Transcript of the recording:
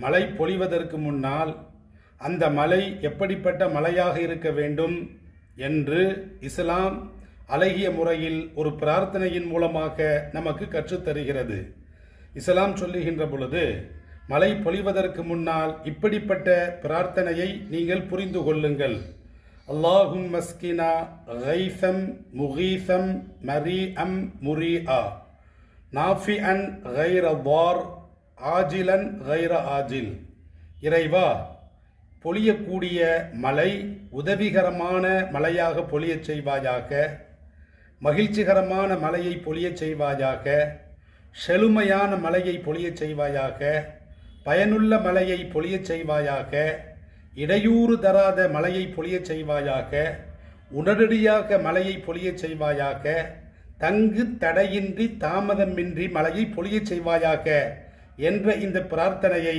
மழை பொழிவதற்கு முன்னால் அந்த மழை எப்படிப்பட்ட மழையாக இருக்க வேண்டும் என்று இஸ்லாம் அழகிய முறையில் ஒரு பிரார்த்தனையின் மூலமாக நமக்கு கற்றுத்தருகிறது. இஸ்லாம் சொல்லுகின்ற பொழுது மழை பொழிவதற்கு முன்னால் இப்படிப்பட்ட பிரார்த்தனையை நீங்கள் புரிந்து கொள்ளுங்கள். அல்லாஹும் மஸ்கினா கைஃபம் முகீஃபம் மரீஅம் முரீஆ நாஃபிஅன் கைர வார் ஆஜிலன் கைர ஆஜில். இறைவா, பொழியக்கூடிய மழை உதவிகரமான மழையாக பொழியச் செய்வாயாக, மகிழ்ச்சிகரமான மழையை பொழியச் செய்வாயாக, செழுமையான மழையை பொழியச் செய்வாயாக, பயனுள்ள மழையை பொழியச் செய்வாயாக, இடையூறு தராத மழையை பொழியச் செய்வாயாக, உடனடியாக மழையை பொழியச் செய்வாயாக, தங்கு தடையின்றி தாமதமின்றி மழையை பொழியச் செய்வாயாக என்ற இந்த பிரார்த்தனையை